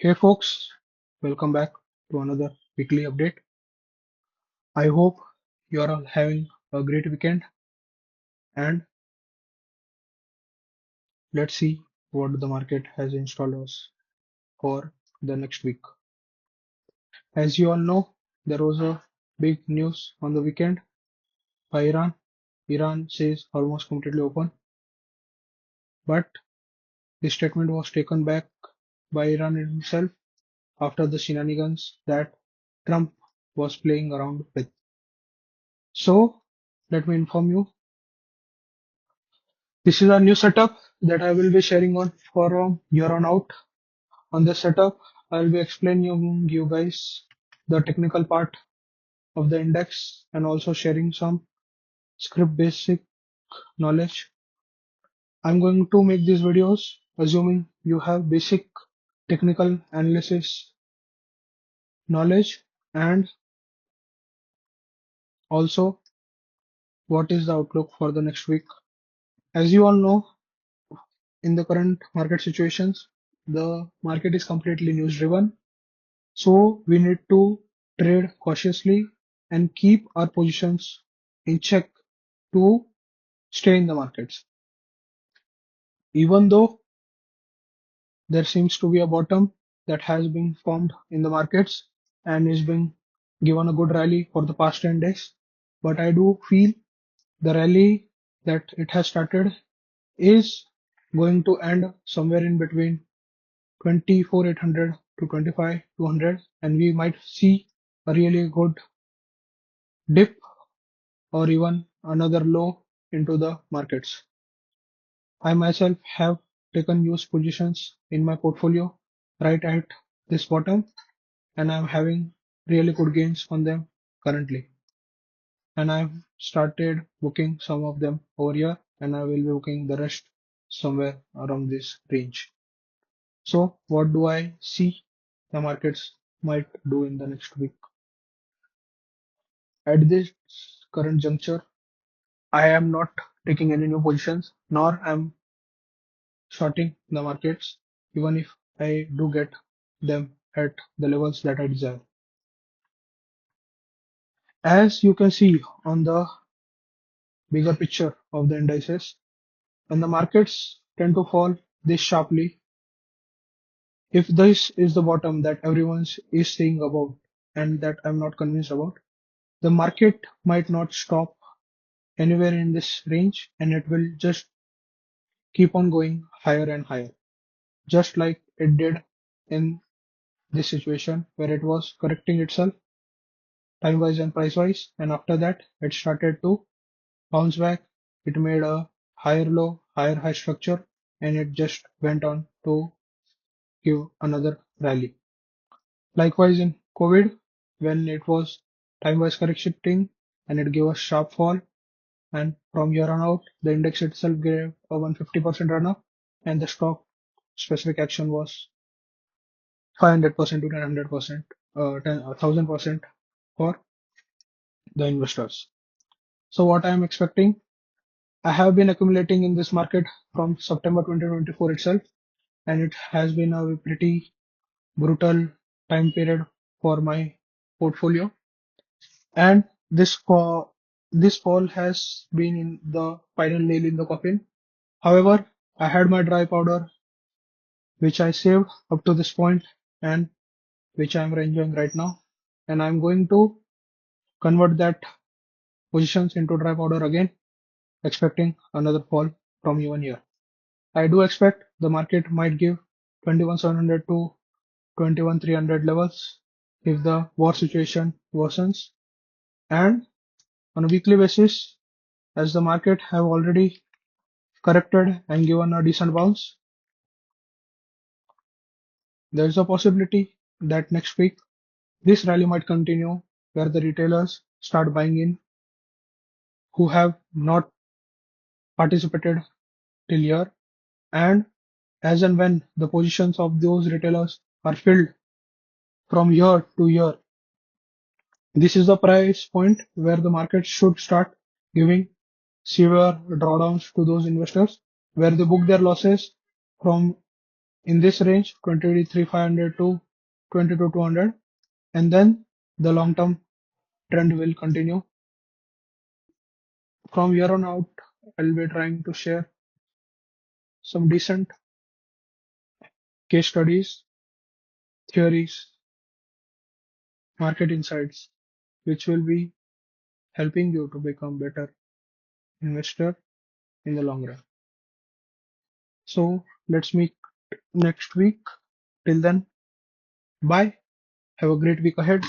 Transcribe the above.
Hey folks, welcome back to another weekly update. I hope you are all having a great weekend and let's see what the market has installed us for the next week. As you all know, there was a big news on the weekend by Iran. Iran says almost completely open, but the statement was taken back by Iran himself after the shenanigans that Trump was playing around with. So, let me inform you. This is a new setup that I will be sharing on from here on out. On this setup, I'll be explaining you guys the technical part of the index and also sharing some script basic knowledge. I'm going to make these videos assuming you have basic technical analysis knowledge and also what is the outlook for the next week. As you all know, in the current market situations, the market is completely news driven. So we need to trade cautiously and keep our positions in check to stay in the markets. Even though there seems to be a bottom that has been formed in the markets and is being given a good rally for the past 10 days, but I do feel the rally that it has started is going to end somewhere in between 24,800 to 25,200, and we might see a really good dip or even another low into the markets. I myself have taken huge positions in my portfolio right at this bottom, and I'm having really good gains on them currently. And I've started booking some of them over here, and I will be booking the rest somewhere around this range. So, what do I see the markets might do in the next week? At this current juncture, I am not taking any new positions, nor am shorting the markets, even if I do get them at the levels that I desire. As you can see on the bigger picture of the indices, when the markets tend to fall this sharply, if this is the bottom that everyone is saying about and that I'm not convinced about, the market might not stop anywhere in this range and it will just keep on going higher and higher, just like it did in this situation where it was correcting itself time wise and price wise, and after that it started to bounce back. It made a higher low, higher high structure, and it just went on to give another rally. Likewise in COVID, when it was time wise correcting and it gave a sharp fall, and from here on out the index itself gave a 150% run up, and the stock specific action was 500% to 900%, 1000% for the investors. So what I am expecting, I have been accumulating in this market from September 2024 itself, and it has been a pretty brutal time period for my portfolio. And this fall has been in the final nail in the coffin. However, I had my dry powder, which I saved up to this point, and which I am enjoying right now. And I'm going to convert that positions into dry powder again, expecting another fall from even here. I do expect the market might give 21,700 to 21,300 levels if the war situation worsens. And on a weekly basis, as the market have already corrected and given a decent bounce, there is a possibility that next week this rally might continue where the retailers start buying in who have not participated till here, and as and when the positions of those retailers are filled from year to year, this is the price point where the market should start giving severe drawdowns to those investors where they book their losses from in this range 23,500 to 22,200, and then the long term trend will continue. From here on out, I'll be trying to share some decent case studies, theories, market insights, which will be helping you to become better investor in the long run. So let's meet next week. Till then, bye. Have a great week ahead.